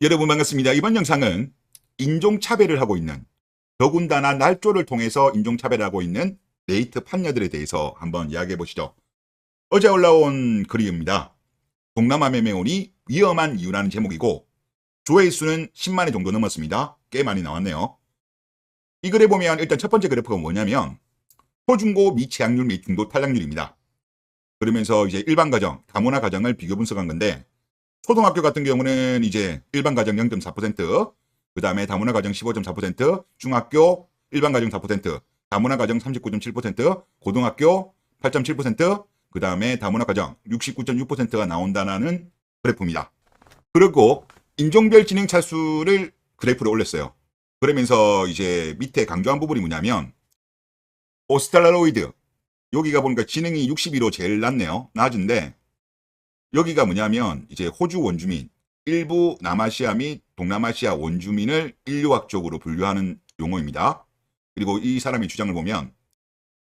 여러분 반갑습니다. 이번 영상은 인종차별을 하고 있는, 더군다나 날조를 통해서 인종차별을 하고 있는 네이트 판녀들에 대해서 한번 이야기해 보시죠. 어제 올라온 글입니다. 동남아 매매혼이 위험한 이유라는 제목이고 조회수는 10만회 정도 넘었습니다. 꽤 많이 나왔네요. 이 글에 보면 일단 첫 번째 그래프가 뭐냐면 초중고 미취학률 및 중도 탈락률입니다. 그러면서 이제 일반 가정, 다문화 가정을 비교 분석한 건데, 초등학교 같은 경우는 이제 일반 가정 0.4%, 그 다음에 다문화 가정 15.4%, 중학교 일반 가정 4%, 다문화 가정 39.7%, 고등학교 8.7%, 그 다음에 다문화 가정 69.6%가 나온다는 그래프입니다. 그리고 인종별 지능 차수를 그래프로 올렸어요. 그러면서 이제 밑에 강조한 부분이 뭐냐면 오스트랄로이드, 여기가 보니까 지능이 62로 제일 낮네요. 낮은데 여기가 뭐냐면 이제 호주 원주민, 일부 남아시아 및 동남아시아 원주민을 인류학적으로 분류하는 용어입니다. 그리고 이 사람의 주장을 보면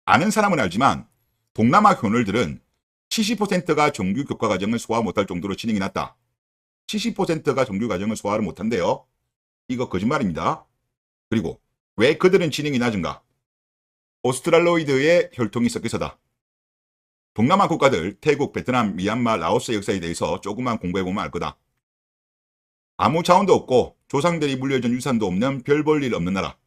아는 사람은 알지만 동남아 효널들은 70%가 정규 교과 과정을 소화 못할 정도로 지능이 낮다. 70%가 정규 과정을 소화를 못한대요. 이거 거짓말입니다. 그리고 왜 그들은 지능이 낮은가? 오스트랄로이드의 혈통이 섞여서다. 동남아 국가들 태국, 베트남, 미얀마, 라오스의 역사에 대해서 조금만 공부해보면 알 거다. 아무 자원도 없고 조상들이 물려준 유산도 없는 별 볼 일 없는 나라.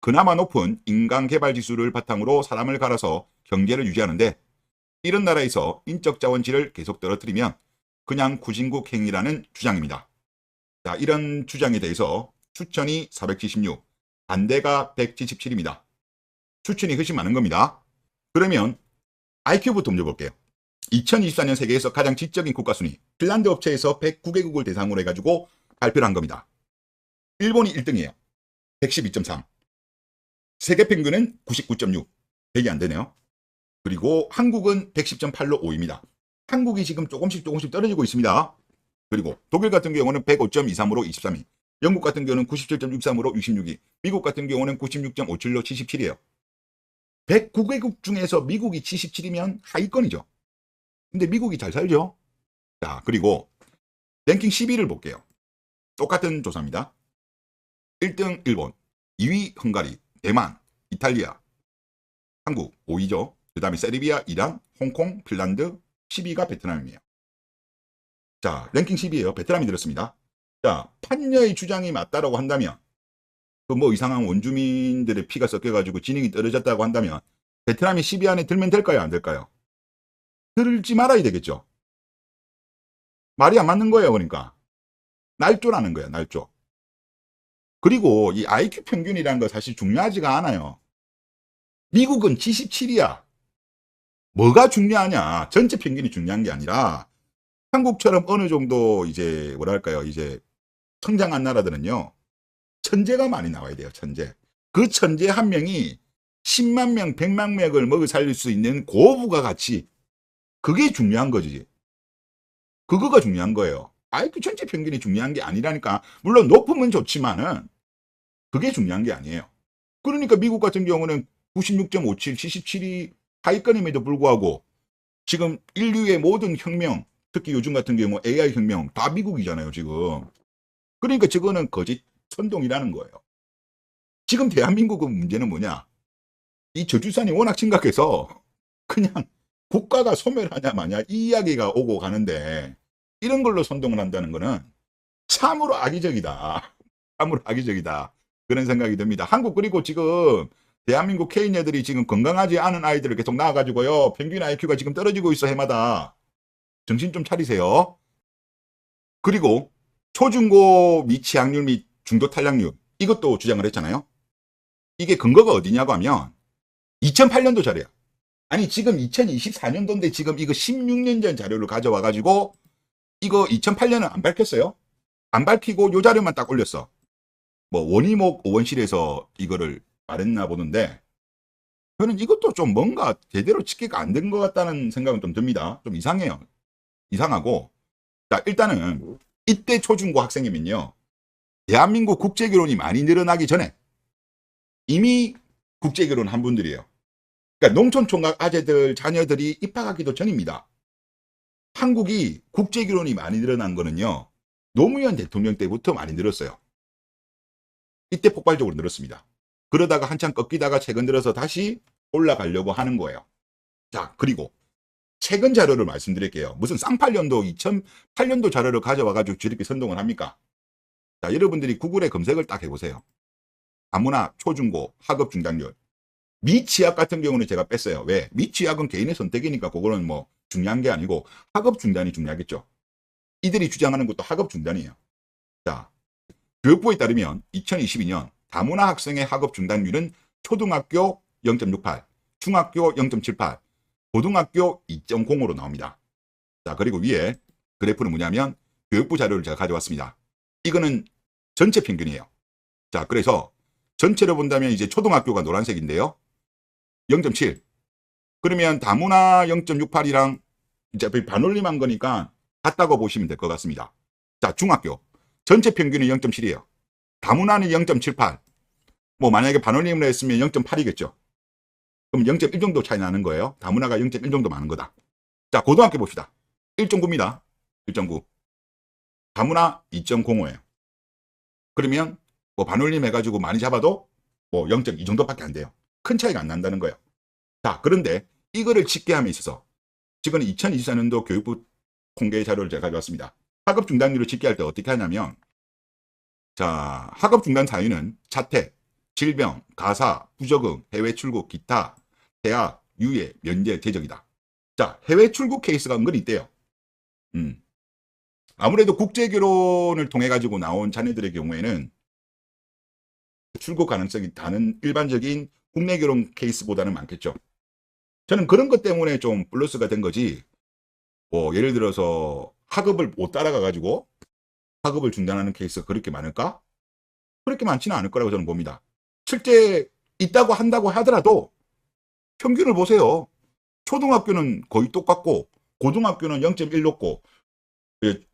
그나마 높은 인간 개발 지수를 바탕으로 사람을 갈아서 경제를 유지하는데, 이런 나라에서 인적 자원질을 계속 떨어뜨리면 그냥 후진국 행위라는 주장입니다. 자, 이런 주장에 대해서 추천이 476, 반대가 177입니다. 추천이 훨씬 많은 겁니다. 그러면 IQ부터 문제 볼게요. 2024년 세계에서 가장 지적인 국가 순위, 핀란드 업체에서 109개국을 대상으로 해가지고 발표를 한 겁니다. 일본이 1등이에요. 112.3. 세계 평균은 99.6. 100이 안 되네요. 그리고 한국은 110.8로 5위입니다. 한국이 지금 조금씩 떨어지고 있습니다. 그리고 독일 같은 경우는 105.23으로 23위. 영국 같은 경우는 97.63으로 66위. 미국 같은 경우는 96.57로 77위예요. 109개국 중에서 미국이 77이면 하위권이죠. 근데 미국이 잘 살죠. 자, 그리고 랭킹 10위를 볼게요. 똑같은 조사입니다. 1등 일본, 2위 헝가리, 대만, 이탈리아, 한국 5위죠. 그 다음에 세르비아, 이란, 홍콩, 핀란드, 10위가 베트남이에요. 자, 랭킹 10위에요. 베트남이 들었습니다. 자, 판녀의 주장이 맞다라고 한다면, 그 뭐 이상한 원주민들의 피가 섞여가지고 지능이 떨어졌다고 한다면 베트남이 10위 안에 들면 될까요? 안 될까요? 들지 말아야 되겠죠. 말이 안 맞는 거예요. 그러니까 날조라는 거예요. 날조. 그리고 이 IQ 평균이라는 거 사실 중요하지가 않아요. 미국은 77이야. 뭐가 중요하냐? 전체 평균이 중요한 게 아니라 한국처럼 어느 정도 이제 뭐랄까요? 이제 성장한 나라들은요. 천재가 많이 나와야 돼요. 천재. 그 천재 한 명이 10만 명, 100만 명을 먹여 살릴 수 있는 고부가 가치. 그게 중요한 거지. 그거가 중요한 거예요. IQ 전체 평균이 중요한 게 아니라니까. 물론 높으면 좋지만은 그게 중요한 게 아니에요. 그러니까 미국 같은 경우는 96.57, 77이 하위권임에도 불구하고 지금 인류의 모든 혁명, 특히 요즘 같은 경우 AI 혁명 다 미국이잖아요, 지금. 그러니까 저거는 거짓 선동이라는 거예요. 지금 대한민국의 문제는 뭐냐? 이 저출산이 워낙 심각해서 그냥 국가가 소멸하냐 마냐 이 이야기가 오고 가는데, 이런 걸로 선동을 한다는 거는 참으로 악의적이다. 참으로 악의적이다. 그런 생각이 듭니다. 한국, 그리고 지금 대한민국 K녀들이 지금 건강하지 않은 아이들을 계속 낳아가지고요. 평균 IQ가 지금 떨어지고 있어, 해마다. 정신 좀 차리세요. 그리고 초중고 미취학률 및 중도 탈락률, 이것도 주장을 했잖아요. 이게 근거가 어디냐고 하면 2008년도 자료야. 아니 지금 2024년도인데 지금 이거 16년 전 자료를 가져와가지고 이거 2008년은 안 밝혔어요. 안 밝히고 요 자료만 딱 올렸어. 뭐 원희목 의원실에서 이거를 말했나 보는데, 저는 이것도 좀 뭔가 제대로 집계가 안 된 것 같다는 생각은 좀 듭니다. 좀 이상해요. 이상하고, 자, 일단은 이때 초중고 학생이면요, 대한민국 국제결혼이 많이 늘어나기 전에 이미 국제결혼 한 분들이에요. 그러니까 농촌총각 아재들 자녀들이 입학하기도 전입니다. 한국이 국제결혼이 많이 늘어난 거는요, 노무현 대통령 때부터 많이 늘었어요. 이때 폭발적으로 늘었습니다. 그러다가 한참 꺾이다가 최근 들어서 다시 올라가려고 하는 거예요. 자, 그리고 최근 자료를 말씀드릴게요. 무슨 쌍팔년도 2008년도 자료를 가져와가지고 저렇게 선동을 합니까? 자, 여러분들이 구글에 검색을 딱 해보세요. 다문화 초중고 학업 중단율. 미취학 같은 경우는 제가 뺐어요. 왜? 미취학은 개인의 선택이니까 그거는 뭐 중요한 게 아니고 학업 중단이 중요하겠죠. 이들이 주장하는 것도 학업 중단이에요. 자, 교육부에 따르면 2022년 다문화 학생의 학업 중단율은 초등학교 0.68, 중학교 0.78, 고등학교 2.0으로 나옵니다. 자, 그리고 위에 그래프는 뭐냐면 교육부 자료를 제가 가져왔습니다. 이거는 전체 평균이에요. 자, 그래서 전체로 본다면 이제 초등학교가 노란색인데요. 0.7. 그러면 다문화 0.68이랑 이제 반올림한 거니까 같다고 보시면 될 것 같습니다. 자, 중학교. 전체 평균은 0.7이에요. 다문화는 0.78. 뭐 만약에 반올림을 했으면 0.8이겠죠. 그럼 0.1 정도 차이 나는 거예요. 다문화가 0.1 정도 많은 거다. 자, 고등학교 봅시다. 1.9입니다. 1.9. 다문화 2.05예요. 그러면 뭐 반올림 해가지고 많이 잡아도 뭐 0.2 정도밖에 안 돼요. 큰 차이가 안 난다는 거예요. 자, 그런데 이거를 집계함에 있어서 지금 2024년도 교육부 통계 자료를 제가 가져왔습니다. 학업 중단율을 집계할 때 어떻게 하냐면, 자, 학업 중단 사유는 자퇴, 질병, 가사, 부적응, 해외 출국, 기타, 대학, 유예, 면제, 재적이다. 자, 해외 출국 케이스가 은근히 있대요. 아무래도 국제 결혼을 통해 가지고 나온 자녀들의 경우에는 출국 가능성이 다른 일반적인 국내 결혼 케이스보다는 많겠죠. 저는 그런 것 때문에 좀 플러스가 된 거지. 뭐 예를 들어서 학업을 못 따라가 가지고 학업을 중단하는 케이스가 그렇게 많을까? 그렇게 많지는 않을 거라고 저는 봅니다. 실제 있다고 한다고 하더라도 평균을 보세요. 초등학교는 거의 똑같고 고등학교는 0.1 높고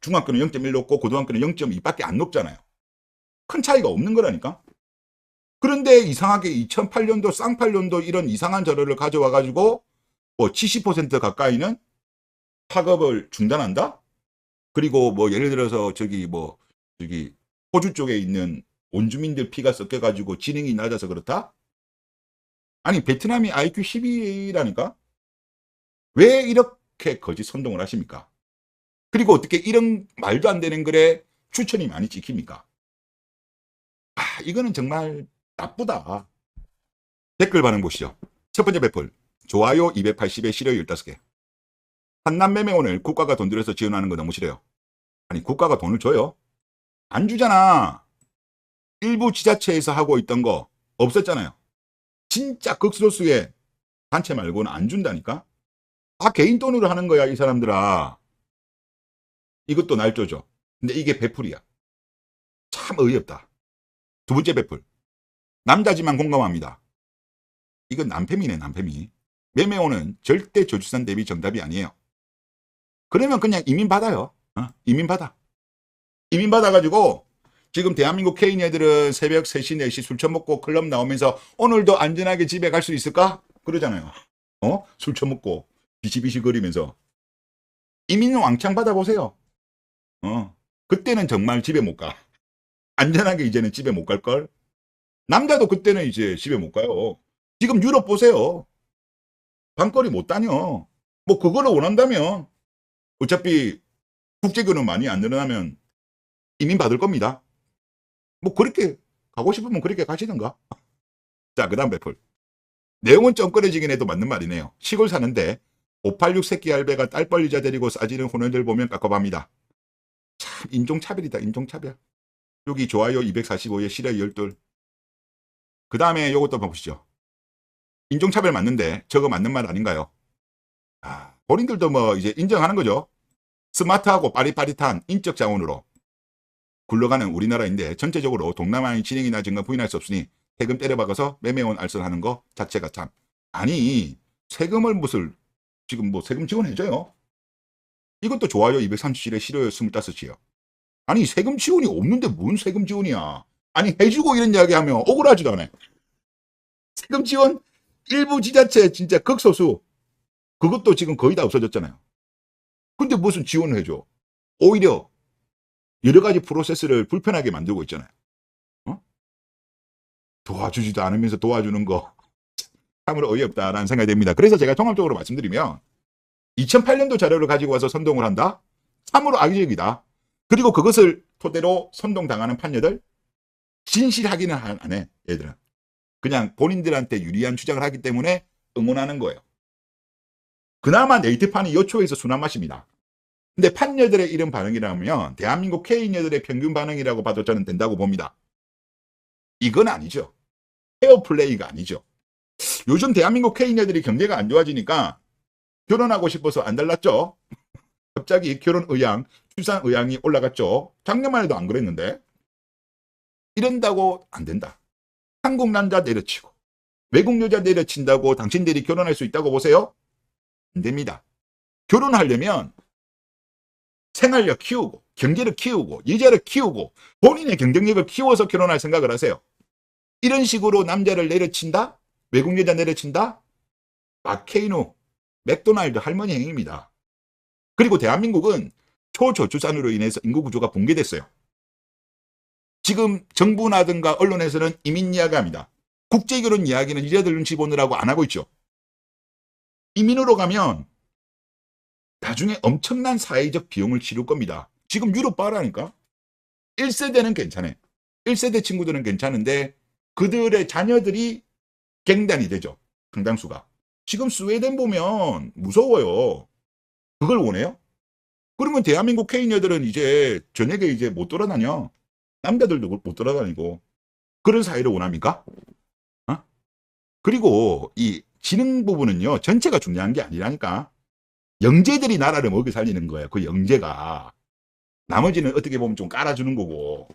중학교는 0.1 높고 고등학교는 0.2밖에 안 높잖아요. 큰 차이가 없는 거라니까. 그런데 이상하게 2008년도 쌍팔년도 이런 이상한 자료를 가져와 가지고 뭐 70% 가까이는 학업을 중단한다? 그리고 뭐 예를 들어서 저기 호주 쪽에 있는 원주민들 피가 섞여 가지고 지능이 낮아서 그렇다? 아니 베트남이 IQ 12라니까? 왜 이렇게 거짓 선동을 하십니까? 그리고 어떻게 이런 말도 안 되는 글에 추천이 많이 찍힙니까? 아, 이거는 정말 나쁘다. 댓글 반응 보시죠. 첫 번째 배플. 좋아요 280에 싫어요 15개. 한남 매매원을 국가가 돈 들여서 지원하는 거 너무 싫어요. 아니 국가가 돈을 줘요? 안 주잖아. 일부 지자체에서 하고 있던 거 없었잖아요. 진짜 극소수의 단체 말고는 안 준다니까? 다 개인 돈으로 하는 거야 이 사람들아. 이것도 날조죠. 근데 이게 배풀이야. 참 어이없다. 두 번째 배풀. 남자지만 공감합니다. 이건 남팸이네 남팸이. 매매원은 절대 저출산 대비 정답이 아니에요. 그러면 그냥 이민 받아요. 이민 받아. 이민 받아가지고 지금 대한민국 케인 애들은 새벽 3시 4시 술 처먹고 클럽 나오면서 오늘도 안전하게 집에 갈 수 있을까? 그러잖아요. 술 처먹고 비시비시 거리면서. 이민은 왕창 받아보세요. 그때는 정말 집에 못 가. 안전하게 이제는 집에 못 갈걸? 남자도 그때는 이제 집에 못 가요. 지금 유럽 보세요. 방거리 못 다녀. 뭐 그거를 원한다면 어차피 국제교는 많이 안 늘어나면 이민 받을 겁니다. 뭐 그렇게 가고 싶으면 그렇게 가시든가. 자, 그 다음 배풀. 내용은 좀 꺼려지긴 해도 맞는 말이네요. 시골 사는데 586 새끼 알배가 딸뻘리자 데리고 싸지는 혼혈들 보면 깝깝합니다. 참 인종차별이다 인종차별. 여기 좋아요 245에 싫어요 12. 그 다음에 요것도 보시죠. 인종차별 맞는데 저거 맞는 말 아닌가요? 본인들도 뭐 이제 인정하는 거죠. 스마트하고 빠릿빠릿한 인적 자원으로 굴러가는 우리나라인데 전체적으로 동남아의 진행이 낮은 건 부인할 수 없으니 세금 때려박아서 매매원 알선하는 거 자체가 참. 아니 세금을 무슨 지금 뭐 세금 지원해줘요? 이것도 좋아요 237에 싫어요 25이요. 아니 세금 지원이 없는데 뭔 세금 지원이야. 아니 해주고 이런 이야기 하면 억울하지도 않아요. 세금 지원 일부 지자체 진짜 극소수 그것도 지금 거의 다 없어졌잖아요. 근데 무슨 지원을 해줘. 오히려 여러 가지 프로세스를 불편하게 만들고 있잖아요. 어? 도와주지도 않으면서 도와주는 거 참으로 어이없다라는 생각이 듭니다. 그래서 제가 종합적으로 말씀드리면 2008년도 자료를 가지고 와서 선동을 한다? 참으로 악의적이다. 그리고 그것을 토대로 선동당하는 판녀들 진실하기는 안 해. 얘들은 그냥 본인들한테 유리한 주장을 하기 때문에 응원하는 거예요. 그나마 네이트판이 여초에서 순한 맛입니다. 근데 판녀들의 이런 반응이라면 대한민국 K녀들의 평균 반응이라고 봐도 저는 된다고 봅니다. 이건 아니죠. 페어플레이가 아니죠. 요즘 대한민국 K녀들이 경제가 안 좋아지니까 결혼하고 싶어서 안 달랐죠. 갑자기 결혼 의향, 출산 의향이 올라갔죠. 작년만 해도 안 그랬는데. 이런다고 안 된다. 한국 남자 내려치고 외국 여자 내려친다고 당신들이 결혼할 수 있다고 보세요? 안 됩니다. 결혼하려면 생활력 키우고 경제를 키우고 여자를 키우고 본인의 경쟁력을 키워서 결혼할 생각을 하세요. 이런 식으로 남자를 내려친다? 외국 여자 내려친다? 마케이노, 맥도날드 할머니 행위입니다. 그리고 대한민국은 초저출산으로 인해서 인구 구조가 붕괴됐어요. 지금 정부나든가 언론에서는 이민 이야기합니다. 국제결혼 이야기는 이자들 눈치 보느라고 안 하고 있죠. 이민으로 가면 나중에 엄청난 사회적 비용을 치를 겁니다. 지금 유럽 봐라니까. 1세대는 괜찮아요. 1세대 친구들은 괜찮은데 그들의 자녀들이 갱단이 되죠. 상당수가. 지금 스웨덴 보면 무서워요. 그걸 원해요? 그러면 대한민국 K녀들은 이제 저녁에 이제 못 돌아다녀. 남자들도 못 돌아다니고. 그런 사회를 원합니까? 어? 그리고 이 지능 부분은요, 전체가 중요한 게 아니라니까. 영재들이 나라를 먹여 살리는 거예요. 그 영재가. 나머지는 어떻게 보면 좀 깔아주는 거고.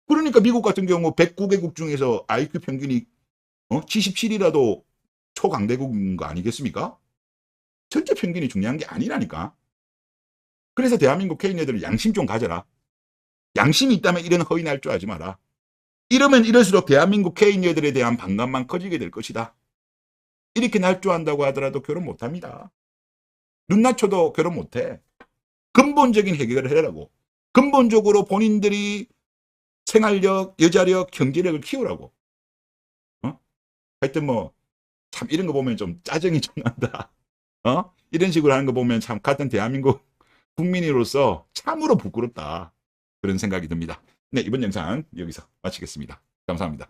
그러니까 미국 같은 경우 109개국 중에서 IQ 평균이 77이라도 초강대국인 거 아니겠습니까? 전체 평균이 중요한 게 아니라니까. 그래서 대한민국 K녀들은 양심 좀 가져라. 양심이 있다면 이런 허위 날 줄 알지 마라. 이러면 이럴수록 대한민국 K녀들에 대한 반감만 커지게 될 것이다. 이렇게 날 줄 안다고 하더라도 결혼 못합니다. 눈 낮춰도 결혼 못해. 근본적인 해결을 해라고. 근본적으로 본인들이 생활력, 여자력, 경제력을 키우라고. 하여튼 뭐 참 이런 거 보면 좀 짜증이 좀 난다. 이런 식으로 하는 거 보면 참 같은 대한민국 국민으로서 참으로 부끄럽다. 그런 생각이 듭니다. 네, 이번 영상 여기서 마치겠습니다. 감사합니다.